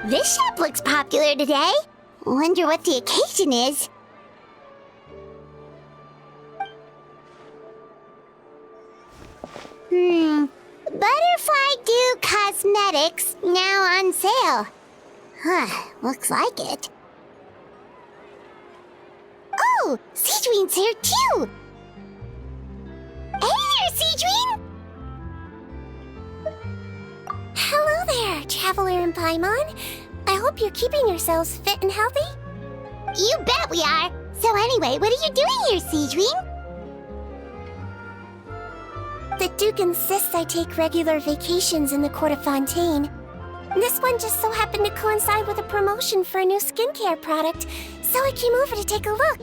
This shop looks popular today. Wonder what the occasion is. Butterfly Dew Cosmetics now on sale. Huh, looks like it. Oh, Seedween's here too! Hey there, Seedween! Hello there, Traveler and Paimon. I hope you're keeping yourselves fit and healthy. You bet we are! So anyway, what are you doing here, Seedween? The Duke insists I take regular vacations in the Court of Fontaine. This one just so happened to coincide with a promotion for a new skincare product, so I came over to take a look.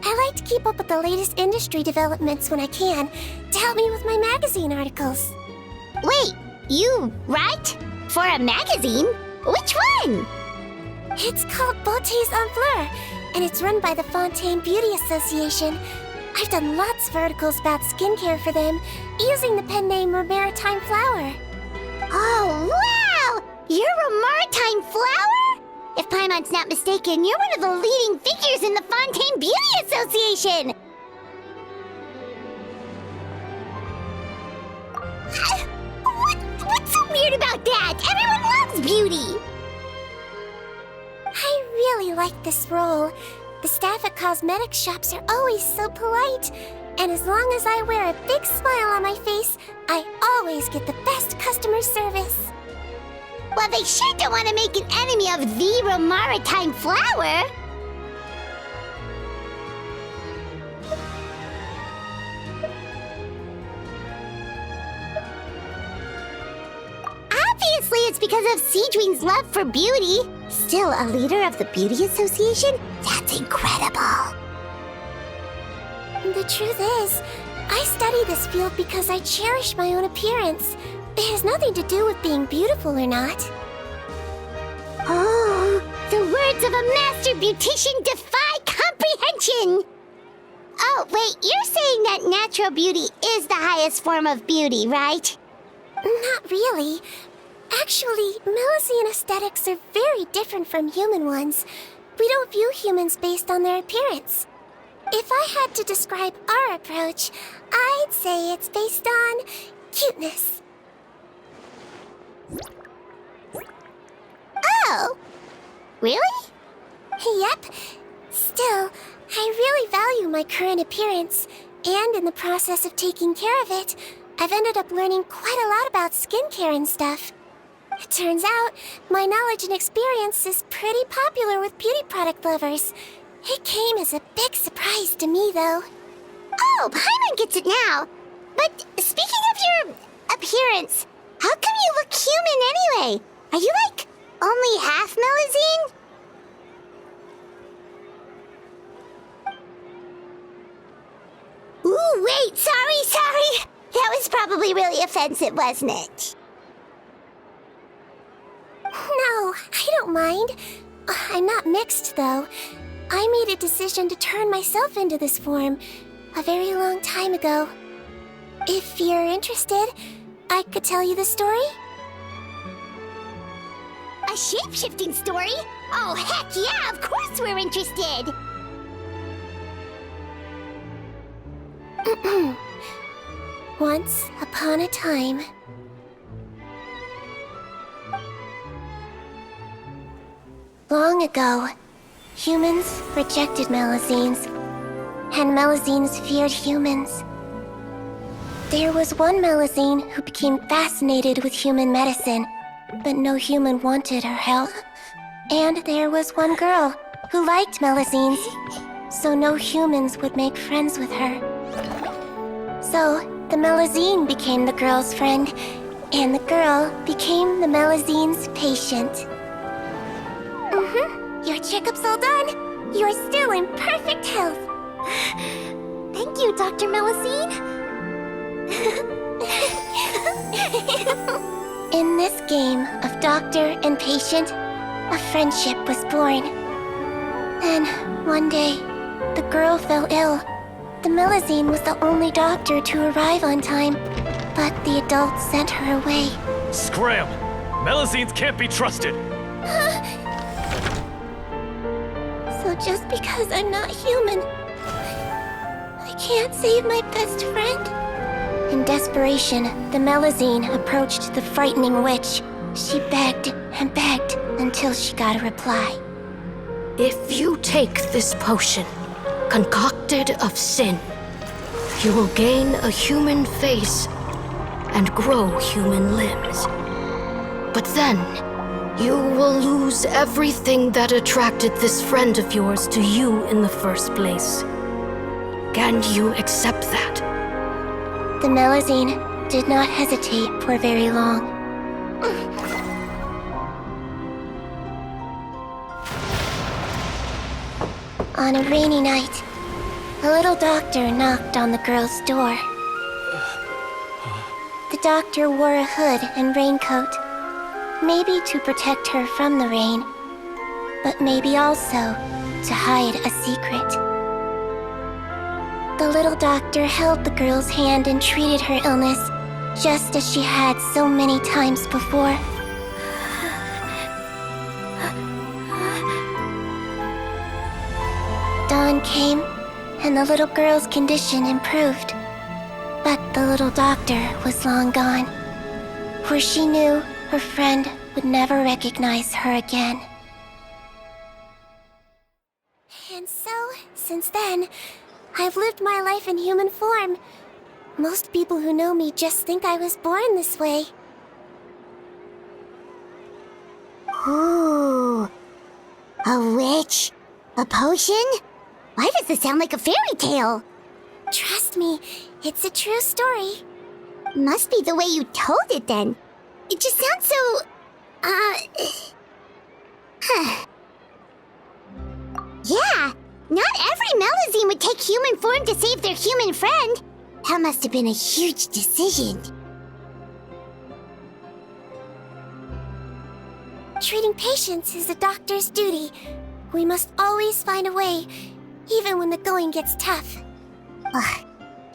I like to keep up with the latest industry developments when I can, to help me with my magazine articles. Wait, you write? For a magazine? Which one? It's called Beautés en Fleur, and it's run by the Fontaine Beauty Association. I've done lots of articles about skincare for them, using the pen name Maritime Flower. Oh, wow! You're a Maritime Flower? If Paimon's not mistaken, you're one of the leading figures in the Fontaine Beauty Association! What's so weird about that? Everyone loves beauty! I really like this role. The staff at cosmetics shops are always so polite. And as long as I wear a big smile on my face, I always get the best customer service. Well, they sure don't want to make an enemy of the Maritime Flower. Obviously, it's because of Seedween's love for beauty. Still a leader of the Beauty Association? That's incredible. The truth is, I study this field because I cherish my own appearance. It has nothing to do with being beautiful or not. Oh, the words of a master beautician defy comprehension! Oh, wait, you're saying that natural beauty is the highest form of beauty, right? Not really. Actually, Melusine aesthetics are very different from human ones. We don't view humans based on their appearance. If I had to describe our approach, I'd say it's based on cuteness. Oh, really? Yep. Still, I really value my current appearance, and in the process of taking care of it, I've ended up learning quite a lot about skincare and stuff. It turns out, my knowledge and experience is pretty popular with beauty product lovers. It came as a big surprise to me, though. Oh, Paimon gets it now. But speaking of your appearance, how come you look human anyway? Are you, like, only half Melusine? Ooh, wait, sorry. That was probably really offensive, wasn't it? No, I don't mind. I'm not mixed, though. I made a decision to turn myself into this form a very long time ago. If you're interested, I could tell you the story. A shape-shifting story? Oh, heck yeah, of course we're interested! Once upon a time... Long ago, humans rejected Melusines, and Melusines feared humans. There was one Melusine who became fascinated with human medicine, but no human wanted her help. And there was one girl who liked Melusines, so no humans would make friends with her. So, the Melusine became the girl's friend, and the girl became the Melusine's patient. Your checkup's all done. You're still in perfect health. Thank you, Dr. Melusine. In this game of doctor and patient, a friendship was born. Then, one day, the girl fell ill. The Melusine was the only doctor to arrive on time, but the adults sent her away. Scram! Melusines can't be trusted! So just because I'm not human, I can't save my best friend? In desperation, the Melazine approached the frightening witch. She begged and begged until she got a reply. If you take this potion, concocted of sin, you will gain a human face and grow human limbs. But then, you will lose everything that attracted this friend of yours to you in the first place. Can you accept that? The Melazine did not hesitate for very long. On a rainy night, a little doctor knocked on the girl's door. The doctor wore a hood and raincoat, maybe to protect her from the rain, but maybe also to hide a secret. The little doctor held the girl's hand and treated her illness, just as she had so many times before. Dawn came, and the little girl's condition improved. But the little doctor was long gone, for she knew her friend would never recognize her again. And so, since then, I've lived my life in human form. Most people who know me just think I was born this way. Ooh. A witch? A potion? Why does this sound like a fairy tale? Trust me, it's a true story. Must be the way you told it then. It just sounds so... Yeah, not every Melazine would take human form to save their human friend. That must have been a huge decision. Treating patients is a doctor's duty. We must always find a way, even when the going gets tough. Ugh.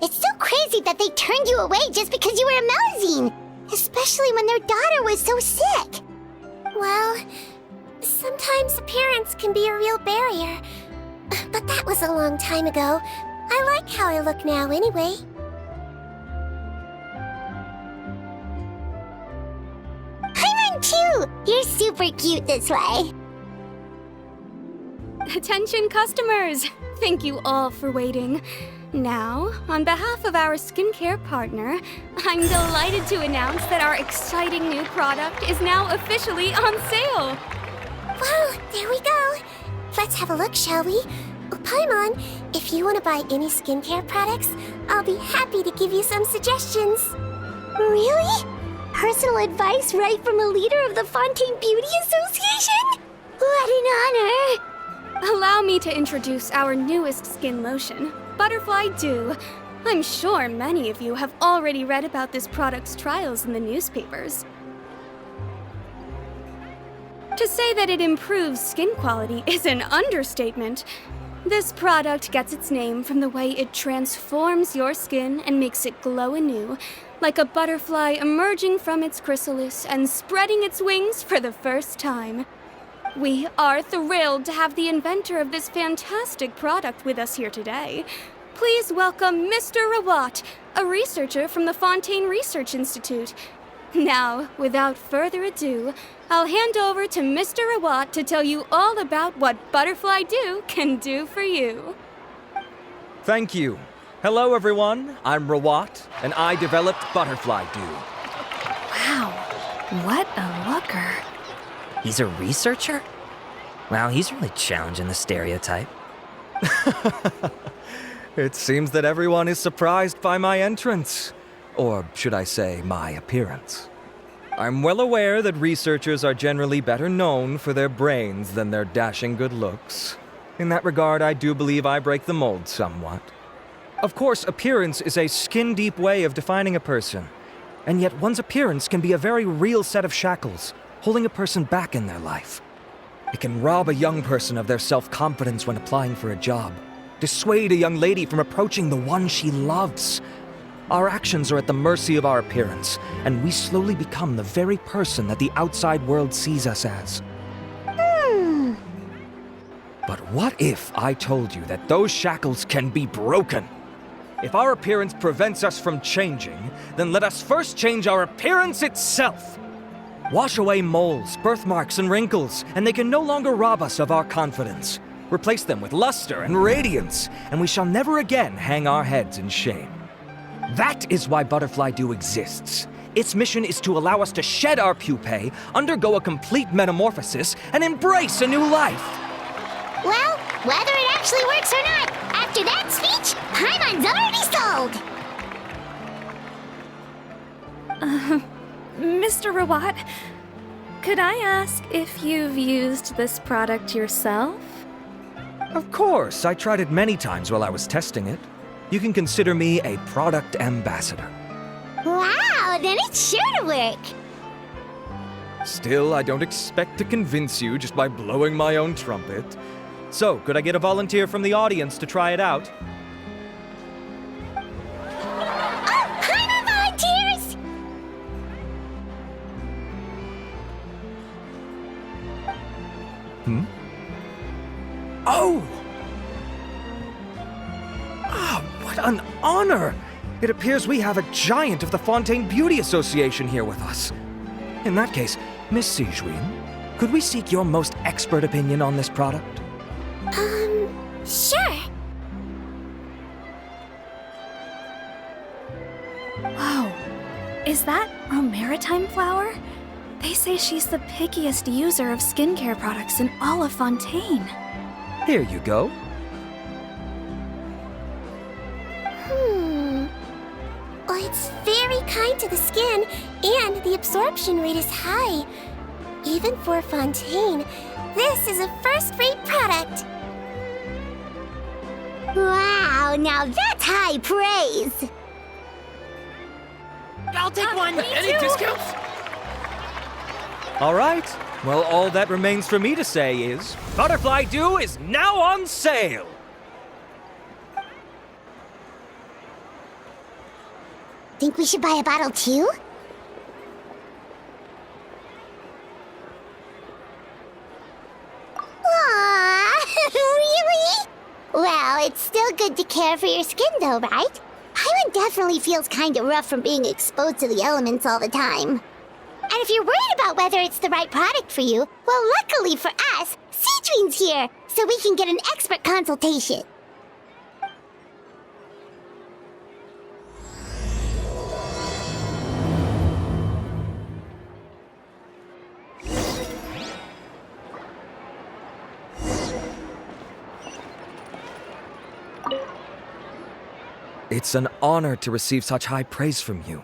It's so crazy that they turned you away just because you were a Melazine, especially when their daughter was so sick. Well, sometimes appearance can be a real barrier. But that was a long time ago. I like how I look now anyway. Paimon too! You're super cute this way. Attention customers! Thank you all for waiting. Now, on behalf of our skincare partner, I'm delighted to announce that our exciting new product is now officially on sale! Wow, there we go! Let's have a look, shall we? Oh, Paimon, if you want to buy any skincare products, I'll be happy to give you some suggestions. Really? Personal advice right from a leader of the Fontaine Beauty Association? What an honor! Allow me to introduce our newest skin lotion, Butterfly Dew. I'm sure many of you have already read about this product's trials in the newspapers. To say that it improves skin quality is an understatement. This product gets its name from the way it transforms your skin and makes it glow anew, like a butterfly emerging from its chrysalis and spreading its wings for the first time. We are thrilled to have the inventor of this fantastic product with us here today. Please welcome Mr. Rawat, a researcher from the Fontaine Research Institute. Now, without further ado, I'll hand over to Mr. Rawat to tell you all about what Butterfly Dew can do for you. Thank you. Hello, everyone. I'm Rawat, and I developed Butterfly Dew. Wow, what a looker. He's a researcher? Wow, he's really challenging the stereotype. It seems that everyone is surprised by my entrance. Or should I say, my appearance. I'm well aware that researchers are generally better known for their brains than their dashing good looks. In that regard, I do believe I break the mold somewhat. Of course, appearance is a skin-deep way of defining a person. And yet one's appearance can be a very real set of shackles, holding a person back in their life. It can rob a young person of their self-confidence when applying for a job, dissuade a young lady from approaching the one she loves. Our actions are at the mercy of our appearance, and we slowly become the very person that the outside world sees us as. What if I told you that those shackles can be broken? If our appearance prevents us from changing, then let us first change our appearance itself. Wash away moles, birthmarks, and wrinkles, and they can no longer rob us of our confidence. Replace them with luster and radiance, and we shall never again hang our heads in shame. That is why Butterfly Dew exists. Its mission is to allow us to shed our pupae, undergo a complete metamorphosis, and embrace a new life. Well, whether it actually works or not, after that speech, Paimon's already sold! Mr. Rawat, could I ask if you've used this product yourself? Of course, I tried it many times while I was testing it. You can consider me a product ambassador. Wow, then it's sure to work! Still, I don't expect to convince you just by blowing my own trumpet. So, could I get a volunteer from the audience to try it out? Oh, Paimon volunteers! Oh! Ah, what an honor! It appears we have a giant of the Fontaine Beauty Association here with us. In that case, Miss Sijuin, could we seek your most expert opinion on this product? Sure. Whoa, is that Romaritime flower? They say she's the pickiest user of skincare products in all of Fontaine. Here you go. Well, it's very kind to the skin, and the absorption rate is high. Even for Fontaine, this is a first-rate product. Wow, now that's high praise! I'll take one. Any discounts? All right. Well, all that remains for me to say is, Butterfly Dew is now on sale! Think we should buy a bottle too? Aww, really? Well, it's still good to care for your skin though, right? Paimon definitely feels kinda rough from being exposed to the elements all the time. And if you're worried about whether it's the right product for you, well, luckily for us, Sijuin's here, so we can get an expert consultation. It's an honor to receive such high praise from you.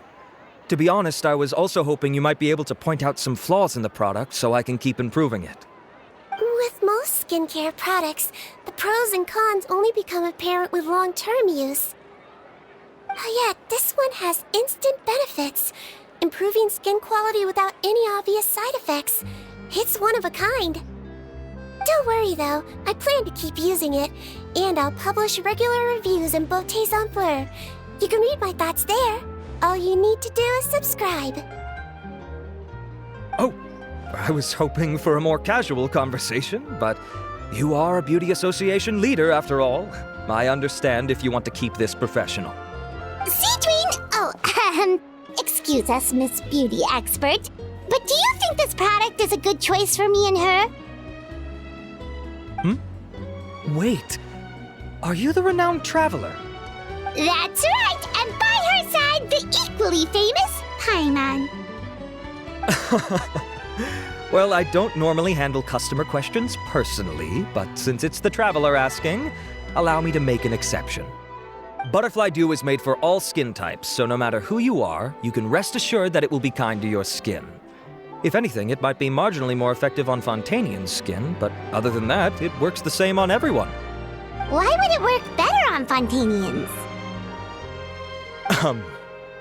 To be honest, I was also hoping you might be able to point out some flaws in the product so I can keep improving it. With most skincare products, the pros and cons only become apparent with long-term use. Yet, this one has instant benefits, improving skin quality without any obvious side effects. It's one of a kind. Don't worry though, I plan to keep using it, and I'll publish regular reviews in Beautés en Fleur. You can read my thoughts there. All you need to do is subscribe. Oh, I was hoping for a more casual conversation, but you are a beauty association leader after all. I understand if you want to keep this professional. Sijuin! Oh, excuse us, Miss Beauty Expert, but do you think this product is a good choice for me and her? Wait, are you the renowned traveler? That's right, and by her side, the equally famous Paimon. Well, I don't normally handle customer questions personally, but since it's the traveler asking, allow me to make an exception. Butterfly Dew is made for all skin types, so no matter who you are, you can rest assured that it will be kind to your skin. If anything, it might be marginally more effective on Fontainian's skin, but other than that, it works the same on everyone. Why would it work better on Fontainians?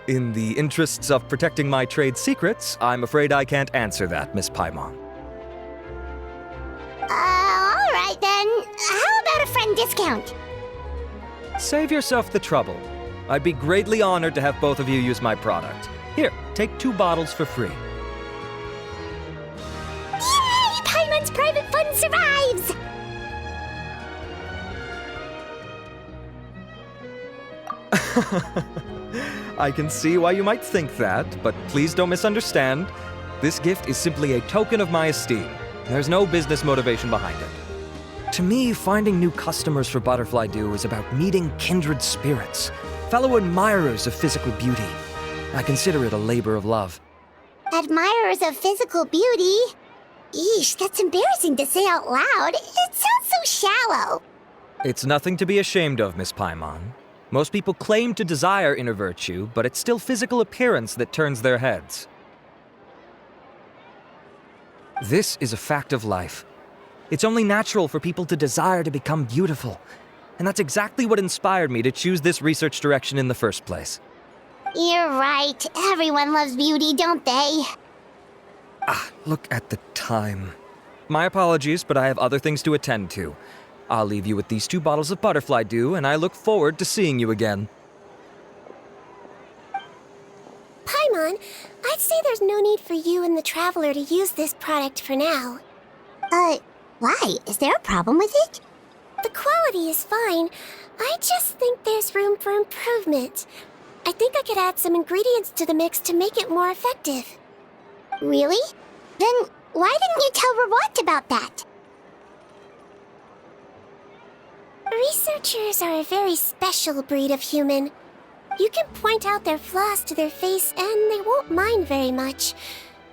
In the interests of protecting my trade secrets, I'm afraid I can't answer that, Miss Paimon. All right then. How about a friend discount? Save yourself the trouble. I'd be greatly honored to have both of you use my product. Here, take 2 bottles for free. Yay! Paimon's private fund survives! I can see why you might think that, but please don't misunderstand. This gift is simply a token of my esteem. There's no business motivation behind it. To me, finding new customers for Butterfly Dew is about meeting kindred spirits, fellow admirers of physical beauty. I consider it a labor of love. Admirers of physical beauty? Eesh, that's embarrassing to say out loud. It sounds so shallow. It's nothing to be ashamed of, Miss Paimon. Most people claim to desire inner virtue, but it's still physical appearance that turns their heads. This is a fact of life. It's only natural for people to desire to become beautiful. And that's exactly what inspired me to choose this research direction in the first place. You're right. Everyone loves beauty, don't they? Look at the time. My apologies, but I have other things to attend to. I'll leave you with these 2 bottles of Butterfly Dew, and I look forward to seeing you again. Paimon, I'd say there's no need for you and the Traveler to use this product for now. Why? Is there a problem with it? The quality is fine. I just think there's room for improvement. I think I could add some ingredients to the mix to make it more effective. Really? Then why didn't you tell Rawat about that? Researchers are a very special breed of human. You can point out their flaws to their face and they won't mind very much.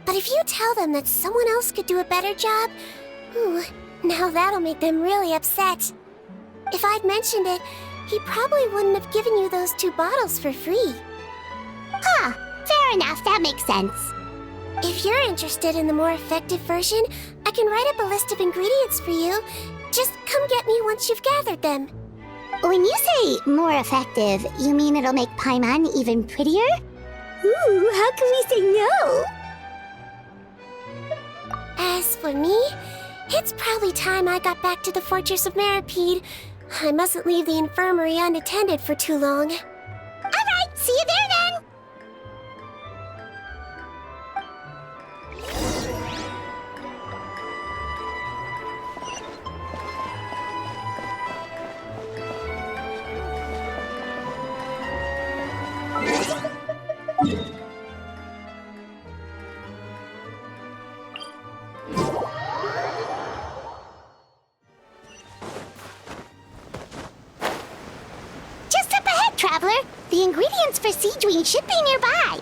But if you tell them that someone else could do a better job, now that'll make them really upset. If I'd mentioned it, he probably wouldn't have given you those 2 bottles for free. Fair enough, that makes sense. If you're interested in the more effective version, I can write up a list of ingredients for you. Just come get me once you've gathered them. When you say more effective, you mean it'll make Paimon even prettier? Ooh, how can we say no? As for me, it's probably time I got back to the Fortress of Maripede. I mustn't leave the infirmary unattended for too long. Alright, see you there then! Just up ahead, Traveler. The ingredients for Siegewing should be nearby.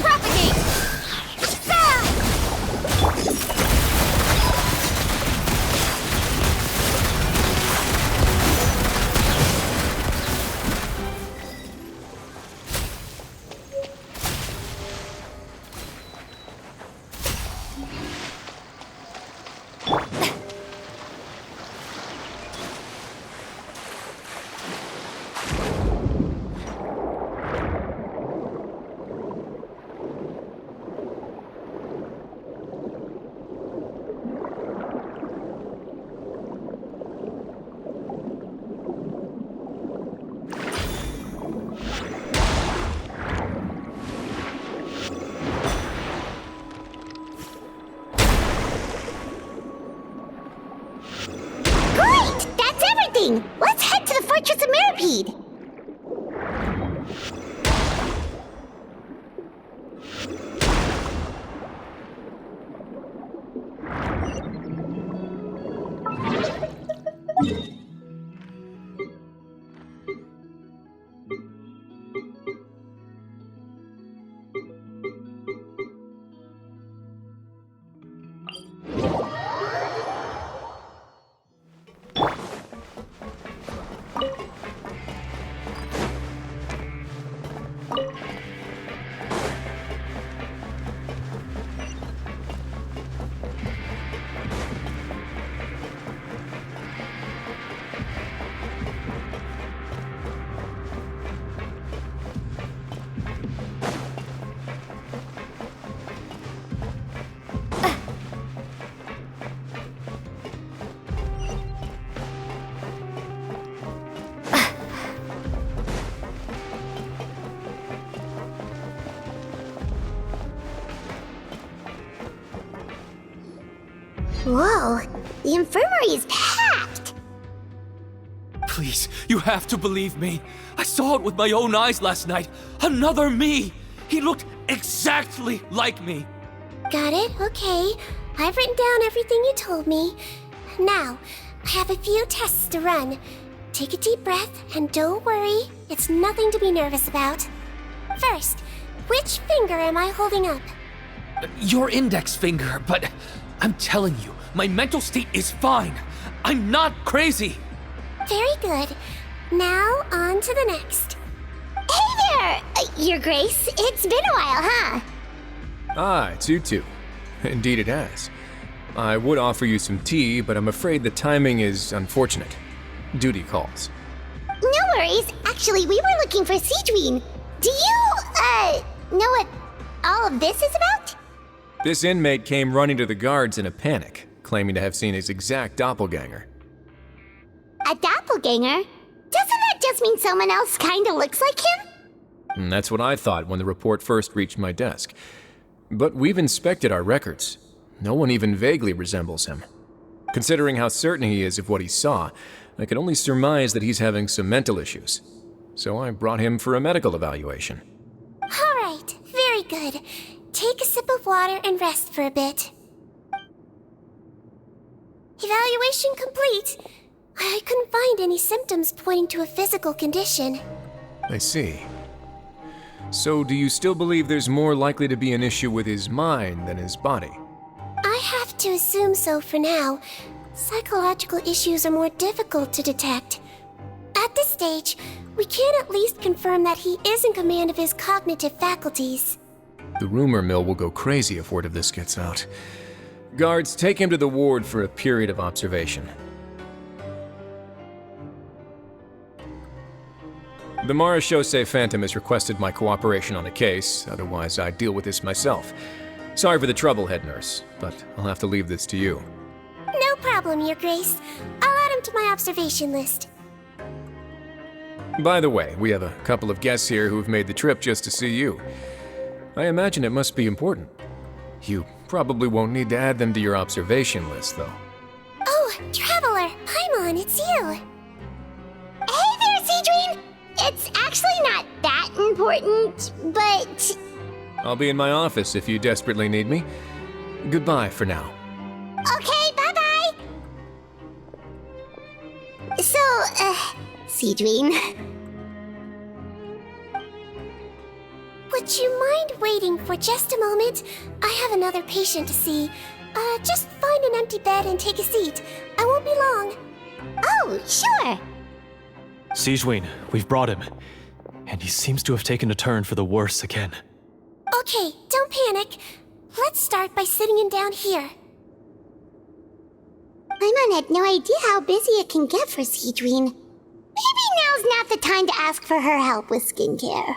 Propagate! Whoa, the infirmary is packed! Please, you have to believe me. I saw it with my own eyes last night. Another me! He looked exactly like me. Got it, okay. I've written down everything you told me. Now, I have a few tests to run. Take a deep breath, and don't worry, it's nothing to be nervous about. First, which finger am I holding up? Your index finger, but I'm telling you, my mental state is fine. I'm not crazy. Very good. Now, on to the next. Hey there, Your Grace. It's been a while, huh? Ah, it's you two. Indeed it has. I would offer you some tea, but I'm afraid the timing is unfortunate. Duty calls. No worries. Actually, we were looking for Siegeween. Do you, know what all of this is about? This inmate came running to the guards in a panic, claiming to have seen his exact doppelganger. A doppelganger? Doesn't that just mean someone else kinda looks like him? And that's what I thought when the report first reached my desk. But we've inspected our records. No one even vaguely resembles him. Considering how certain he is of what he saw, I can only surmise that he's having some mental issues. So I brought him for a medical evaluation. All right, very good. Take a sip of water and rest for a bit. Evaluation complete. I couldn't find any symptoms pointing to a physical condition. I see. So do you still believe there's more likely to be an issue with his mind than his body? I have to assume so for now. Psychological issues are more difficult to detect. At this stage, we can at least confirm that he is in command of his cognitive faculties. The rumor mill will go crazy if word of this gets out. Guards, take him to the ward for a period of observation. The Marechaussee Phantom has requested my cooperation on a case, otherwise I'd deal with this myself. Sorry for the trouble, head nurse, but I'll have to leave this to you. No problem, Your Grace. I'll add him to my observation list. By the way, we have a couple of guests here who've made the trip just to see you. I imagine it must be important. You probably won't need to add them to your observation list, though. Oh, Traveler! Paimon, it's you! Hey there, Siegeween! It's actually not that important, but... I'll be in my office if you desperately need me. Goodbye for now. Okay, bye-bye! So, Siegeween... Would you mind waiting for just a moment? I have another patient to see. Just find an empty bed and take a seat. I won't be long. Oh, sure! Siegeween, we've brought him. And he seems to have taken a turn for the worse again. Okay, don't panic. Let's start by sitting him down here. Paimon had no idea how busy it can get for Siegeween. Maybe now's not the time to ask for her help with skincare.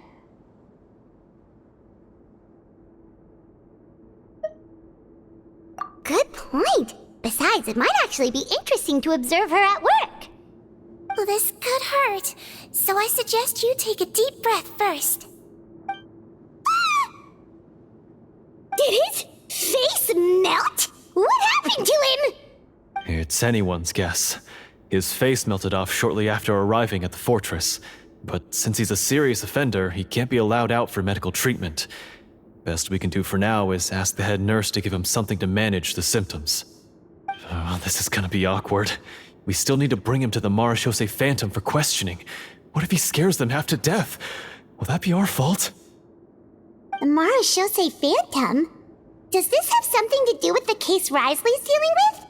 Good point. Besides, it might actually be interesting to observe her at work. Well, this could hurt, so I suggest you take a deep breath first. Did his face melt? What happened to him? It's anyone's guess. His face melted off shortly after arriving at the fortress. But since he's a serious offender, he can't be allowed out for medical treatment. Best we can do for now is ask the head nurse to give him something to manage the symptoms. Oh, this is gonna be awkward. We still need to bring him to the Marechaussee Phantom for questioning. What if he scares them half to death? Will that be our fault? The Marechaussee Phantom? Does this have something to do with the case Risley's dealing with?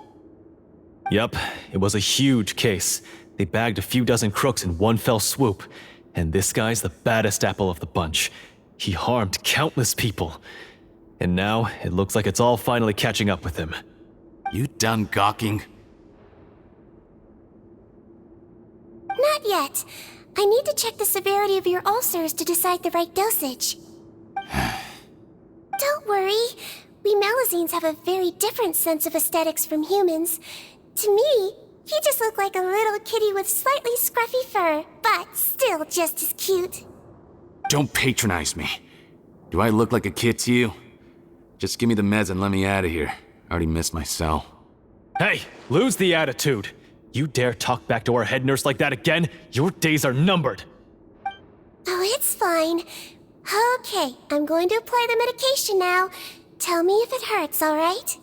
Yep, it was a huge case. They bagged a few dozen crooks in one fell swoop. And this guy's the baddest apple of the bunch. He harmed countless people. And now, it looks like it's all finally catching up with him. You done gawking? Not yet. I need to check the severity of your ulcers to decide the right dosage. Don't worry. We Melazines have a very different sense of aesthetics from humans. To me, he just looked like a little kitty with slightly scruffy fur, but still just as cute. Don't patronize me. Do I look like a kid to you? Just give me the meds and let me out of here. I already missed my cell. Hey, lose the attitude. You dare talk back to our head nurse like that again, your days are numbered. Oh, it's fine. Okay, I'm going to apply the medication now. Tell me if it hurts, alright?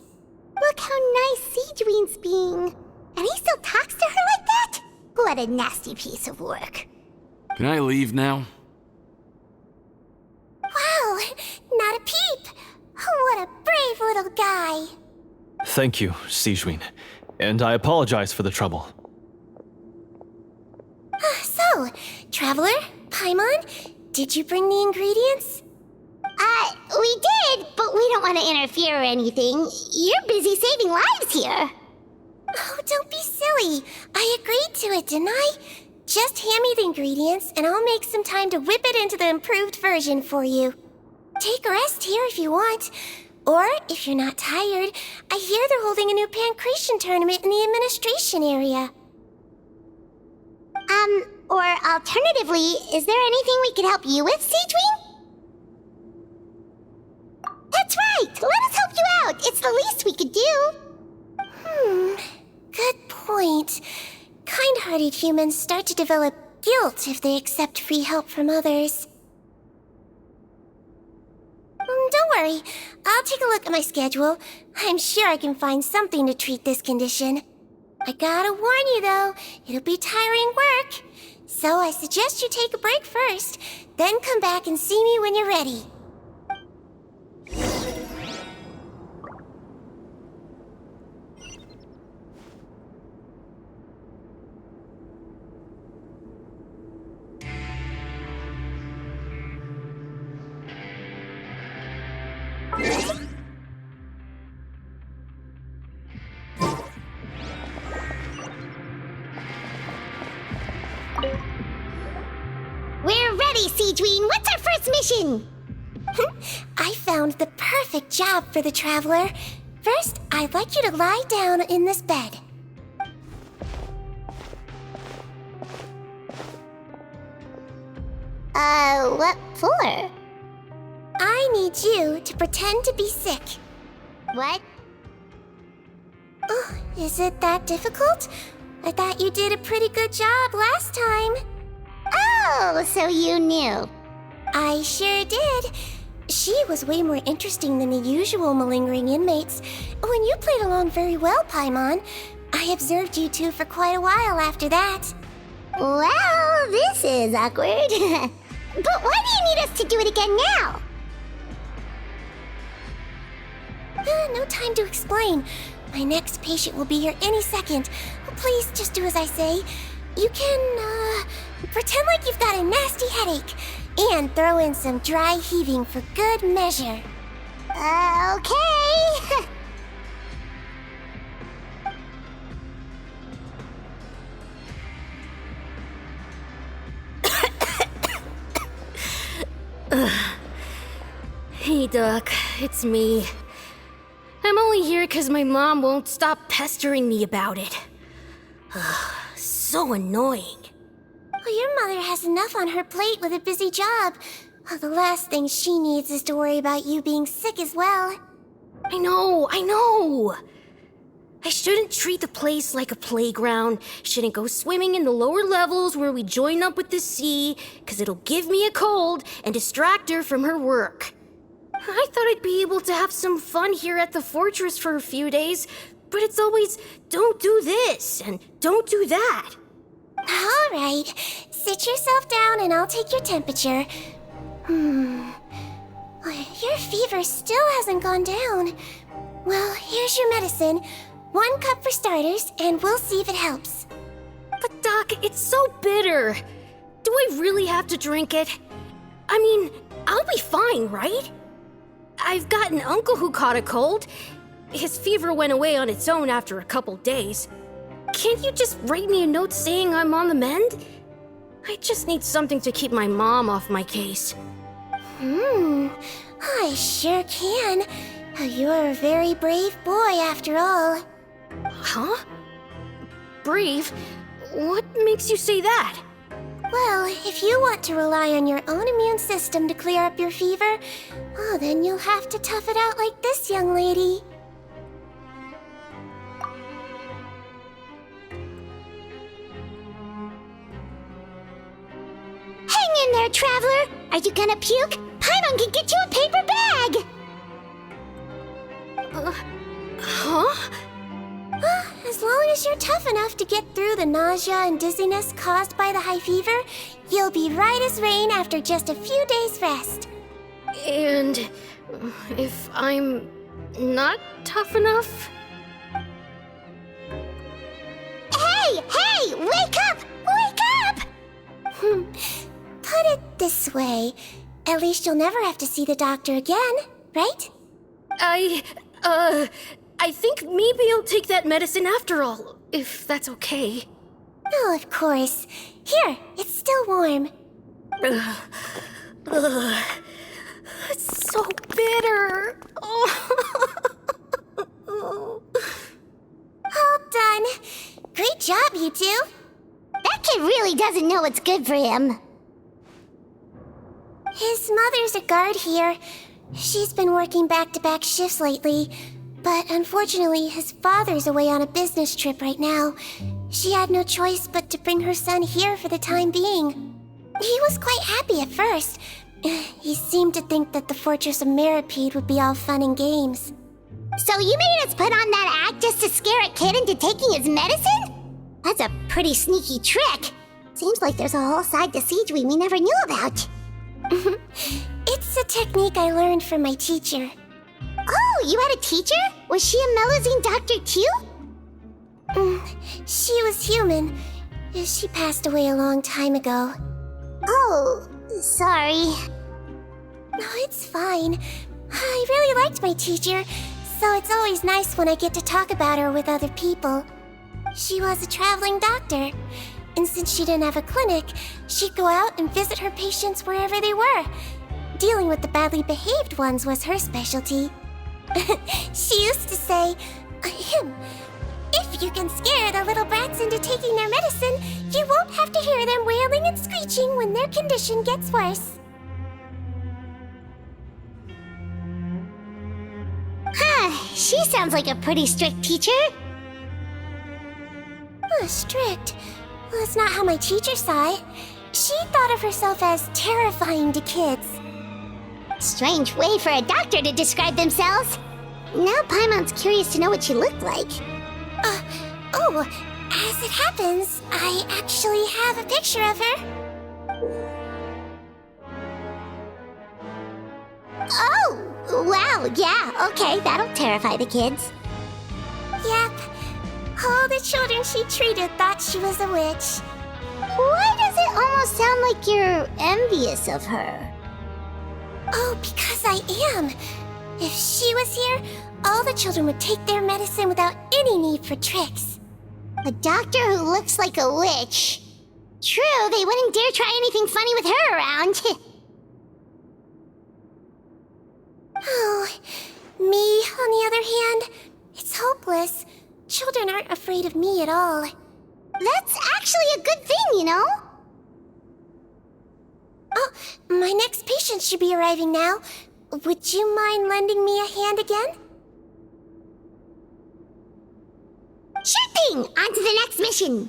Look how nice Seedween's being. And he still talks to her like that? What a nasty piece of work. Can I leave now? Wow, not a peep. What a brave little guy. Thank you, Sejuin. And I apologize for the trouble. So, Traveler, Paimon, did you bring the ingredients? We did, but we don't want to interfere or anything. You're busy saving lives here. Oh, don't be silly. I agreed to it, didn't I? Just hand me the ingredients, and I'll make some time to whip it into the improved version for you. Take a rest here if you want. Or, if you're not tired, I hear they're holding a new pancreation tournament in the administration area. Or alternatively, is there anything we could help you with, Seedween? That's right! Let us help you out! It's the least we could do! Good point. Kind-hearted humans start to develop guilt if they accept free help from others. Don't worry. I'll take a look at my schedule. I'm sure I can find something to treat this condition. I gotta warn you, though, it'll be tiring work. So I suggest you take a break first, then come back and see me when you're ready. We're ready, Seedween! What's our first mission? I found the perfect job for the Traveler. First, I'd like you to lie down in this bed. What for? I need you to pretend to be sick. What? Oh, is it that difficult? I thought you did a pretty good job last time. Oh, so you knew. I sure did. She was way more interesting than the usual malingering inmates. When you played along very well, Paimon, I observed you two for quite a while after that. Well, this is awkward. But why do you need us to do it again now? No time to explain. My next patient will be here any second. Please just do as I say. You can, pretend like you've got a nasty headache. And throw in some dry heaving for good measure. Okay. Hey, Doc, it's me. I'm only here because my mom won't stop pestering me about it. So annoying. Well, your mother has enough on her plate with a busy job. The last thing she needs is to worry about you being sick as well. I know. I shouldn't treat the place like a playground. Shouldn't go swimming in the lower levels where we join up with the sea, because it'll give me a cold and distract her from her work. I thought I'd be able to have some fun here at the fortress for a few days, but it's always, don't do this and don't do that. All right, sit yourself down and I'll take your temperature. Your fever still hasn't gone down. Well, here's your medicine. 1 cup for starters, and we'll see if it helps. But Doc, it's so bitter. Do I really have to drink it? I mean, I'll be fine, right? I've got an uncle who caught a cold. His fever went away on its own after a couple days. Can't you just write me a note saying I'm on the mend? I just need something to keep my mom off my case. I sure can. You're a very brave boy after all. Huh? Brave? What makes you say that? Well, if you want to rely on your own immune system to clear up your fever, then you'll have to tough it out like this young lady. traveler? Are you gonna puke? Paimon can get you a paper bag! Huh? As long as you're tough enough to get through the nausea and dizziness caused by the high fever, you'll be right as rain after just a few days' rest. And if I'm not tough enough? Hey! Wake up! Wake up! Put it this way, at least you'll never have to see the doctor again, right? I think maybe I'll take that medicine after all, if that's okay. Oh, of course. Here, it's still warm. It's so bitter. All done. Great job, you two. That kid really doesn't know what's good for him. His mother's a guard here. She's been working back-to-back shifts lately, but unfortunately his father's away on a business trip right now. She had no choice but to bring her son here for the time being. He was quite happy at first. He seemed to think that the Fortress of Meropide would be all fun and games. So you made us put on that act just to scare a kid into taking his medicine? That's a pretty sneaky trick. Seems like there's a whole side to Siegeween we never knew about. It's a technique I learned from my teacher. Oh, you had a teacher? Was she a Melusine doctor too? She was human. She passed away a long time ago. Oh, sorry. No, it's fine. I really liked my teacher, so it's always nice when I get to talk about her with other people. She was a traveling doctor, and since she didn't have a clinic, she'd go out and visit her patients wherever they were. Dealing with the badly behaved ones was her specialty. She used to say, if you can scare the little brats into taking their medicine, you won't have to hear them wailing and screeching when their condition gets worse. She sounds like a pretty strict teacher. Strict? Well, that's not how my teacher saw it. She thought of herself as terrifying to kids. Strange way for a doctor to describe themselves. Now Paimon's curious to know what she looked like. As it happens, I actually have a picture of her. Oh, wow, yeah, okay, that'll terrify the kids. Yep. All the children she treated thought she was a witch. Why does it almost sound like you're envious of her? Oh, because I am. If she was here, all the children would take their medicine without any need for tricks. A doctor who looks like a witch. True, they wouldn't dare try anything funny with her around. Oh, me, on the other hand, it's hopeless. Children aren't afraid of me at all. That's actually a good thing, you know? Oh, my next patient should be arriving now. Would you mind lending me a hand again? Sure thing! On to the next mission!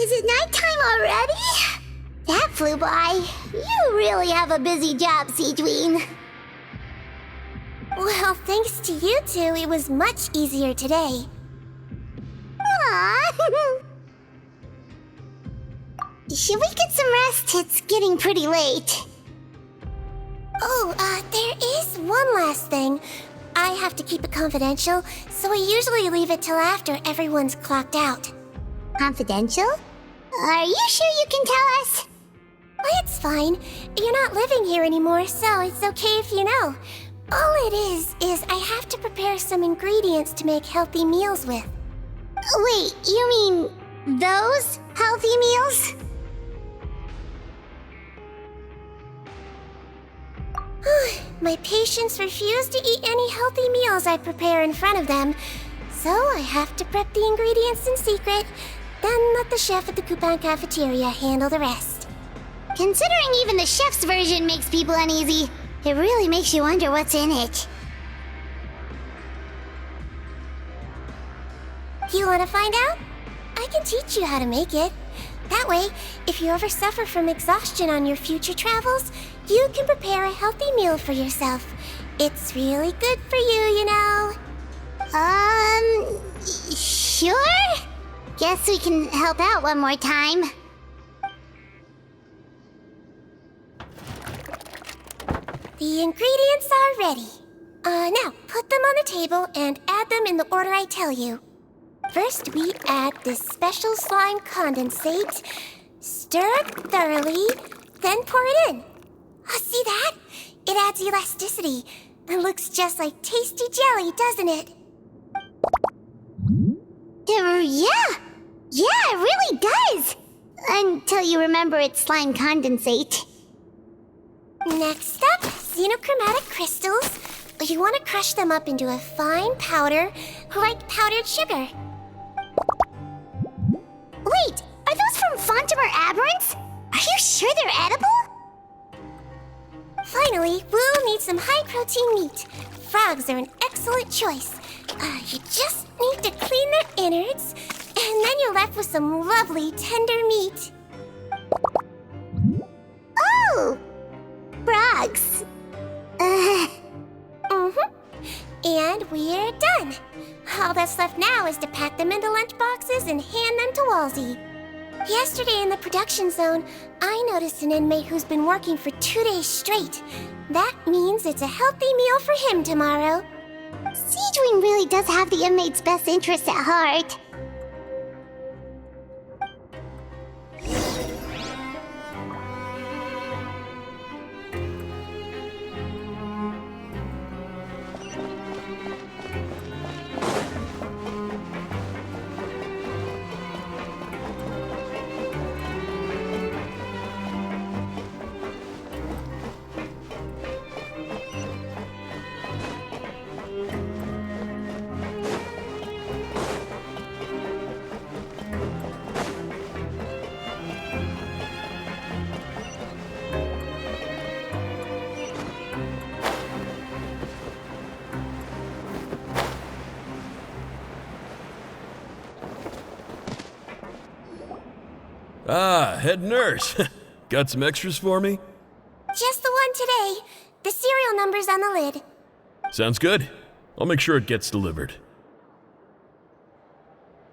Is it nighttime already? That flew by. You really have a busy job, Siegeween. Well, thanks to you two, it was much easier today. Aww. Should we get some rest? It's getting pretty late. Oh, there is one last thing. I have to keep it confidential, so I usually leave it till after everyone's clocked out. Confidential? Are you sure you can tell us? Well, it's fine. You're not living here anymore, so it's okay if you know. All it is I have to prepare some ingredients to make healthy meals with. Wait, you mean those healthy meals? My patients refuse to eat any healthy meals I prepare in front of them, so I have to prep the ingredients in secret, then let the chef at the Coupon cafeteria handle the rest. Considering even the chef's version makes people uneasy, it really makes you wonder what's in it. You You want to find out? I can teach you how to make it. That way, if you ever suffer from exhaustion on your future travels, you can prepare a healthy meal for yourself. It's really good for you, you know. Sure? Guess we can help out one more time. The ingredients are ready. Now, put them on the table and add them in the order I tell you. First, we add this special slime condensate, stir it thoroughly, then pour it in. Oh, see that? It adds elasticity and looks just like tasty jelly, doesn't it? Yeah, it really does. Until you remember it's slime condensate. Next up, xenochromatic crystals. You want to crush them up into a fine powder, like powdered sugar. Wait, are those from Fontimer Aberrants? Are you sure they're edible? Finally, we'll need some high-protein meat. Frogs are an excellent choice. You just need to clean their innards, and then you're left with some lovely, tender meat. Oh! Frogs. And we're done. All that's left now is to pack them into lunch boxes and hand them to Walsey. Yesterday in the production zone, I noticed an inmate who's been working for 2 days straight. That means it's a healthy meal for him tomorrow. Siegewing really does have the inmate's best interest at heart. Ah, head nurse. Got some extras for me? Just the one today. The serial number's on the lid. Sounds good. I'll make sure it gets delivered.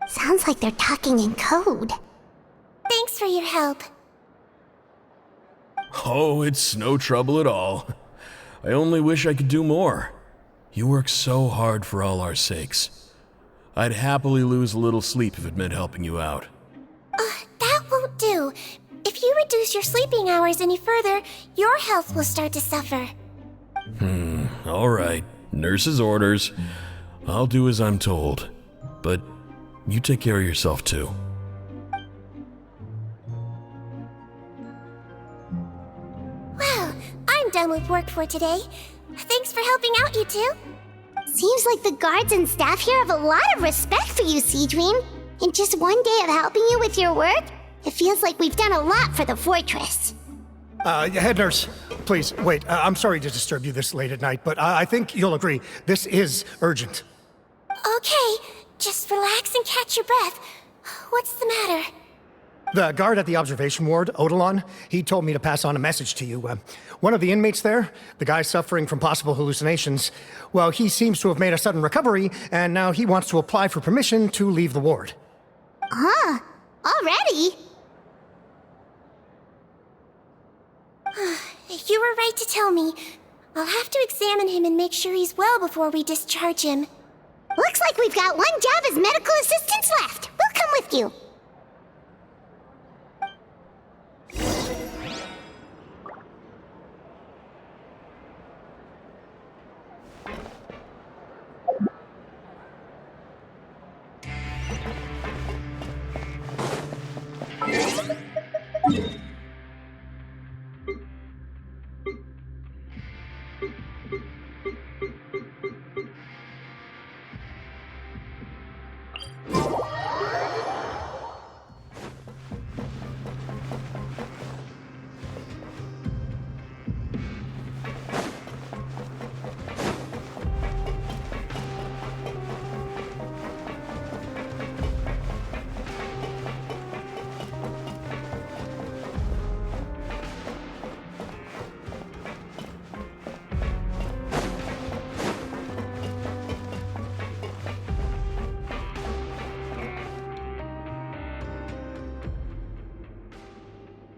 Sounds like they're talking in code. Thanks for your help. Oh, it's no trouble at all. I only wish I could do more. You work so hard for all our sakes. I'd happily lose a little sleep if it meant helping you out. That won't do. If you reduce your sleeping hours any further, your health will start to suffer. All right. Nurse's orders. I'll do as I'm told. But you take care of yourself too. Well, I'm done with work for today. Thanks for helping out, you two. Seems like the guards and staff here have a lot of respect for you, Siegewing. In just one day of helping you with your work, it feels like we've done a lot for the fortress. Head nurse, please, wait. I'm sorry to disturb you this late at night, but I think you'll agree, this is urgent. Okay, just relax and catch your breath. What's the matter? The guard at the observation ward, Odilon, he told me to pass on a message to you. One of the inmates there, the guy suffering from possible hallucinations, well, he seems to have made a sudden recovery, and now he wants to apply for permission to leave the ward. Huh? Already? You were right to tell me. I'll have to examine him and make sure he's well before we discharge him. Looks like we've got one job as medical assistants left. We'll come with you.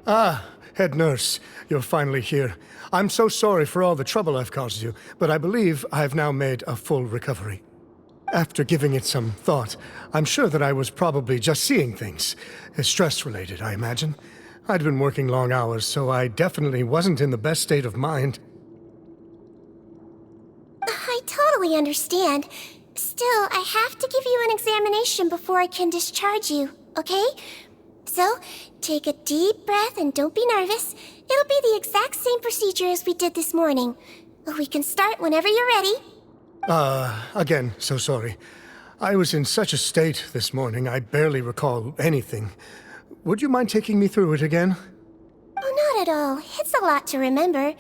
Ah, head nurse, you're finally here. I'm so sorry for all the trouble I've caused you, but I believe I've now made a full recovery. After giving it some thought, I'm sure that I was probably just seeing things. Stress-related, I imagine. I'd been working long hours, so I definitely wasn't in the best state of mind. I totally understand. Still, I have to give you an examination before I can discharge you, okay? So, take a deep breath and don't be nervous. It'll be the exact same procedure as we did this morning. We can start whenever you're ready. Again, so sorry. I was in such a state this morning, I barely recall anything. Would you mind taking me through it again? Oh, not at all. It's a lot to remember.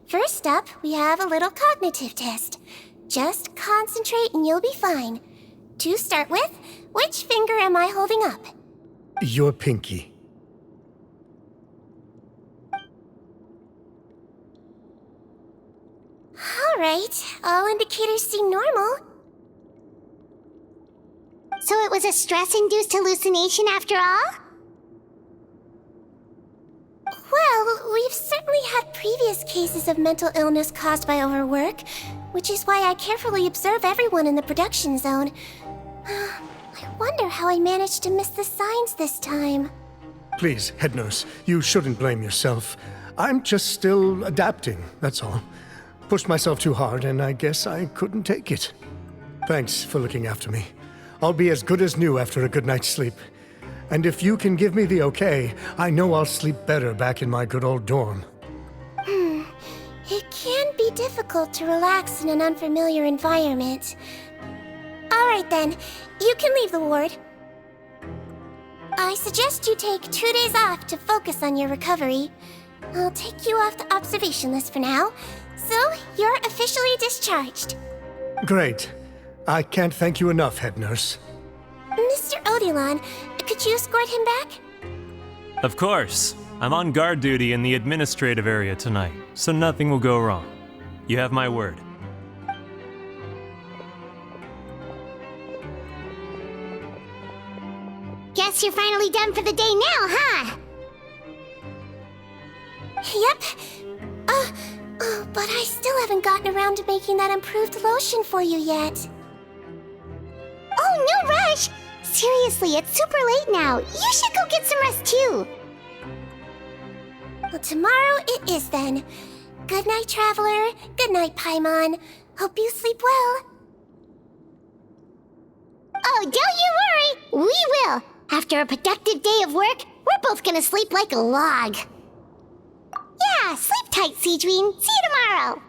First up, we have a little cognitive test. Just concentrate and you'll be fine. To start with, which finger am I holding up? Your pinky. All right, all indicators seem normal. So it was a stress-induced hallucination after all? Well, we've certainly had previous cases of mental illness caused by overwork, which is why I carefully observe everyone in the production zone. I wonder how I managed to miss the signs this time. Please, head nurse, you shouldn't blame yourself. I'm just still adapting, that's all. Pushed myself too hard, and I guess I couldn't take it. Thanks for looking after me. I'll be as good as new after a good night's sleep. And if you can give me the okay, I know I'll sleep better back in my good old dorm. It can be difficult to relax in an unfamiliar environment. All right then, you can leave the ward. I suggest you take 2 days off to focus on your recovery. I'll take you off the observation list for now, so you're officially discharged. Great. I can't thank you enough, head nurse. Mr. Odilon, could you escort him back? Of course. I'm on guard duty in the administrative area tonight, so nothing will go wrong. You have my word. Guess you're finally done for the day now, huh? Yep. But I still haven't gotten around to making that improved lotion for you yet. Oh, no rush! Seriously, it's super late now. You should go get some rest too. Well, tomorrow it is then. Good night, Traveler. Good night, Paimon. Hope you sleep well. Oh, don't you worry. We will. After a productive day of work, we're both gonna sleep like a log. Yeah, sleep tight, Seedween. See you tomorrow.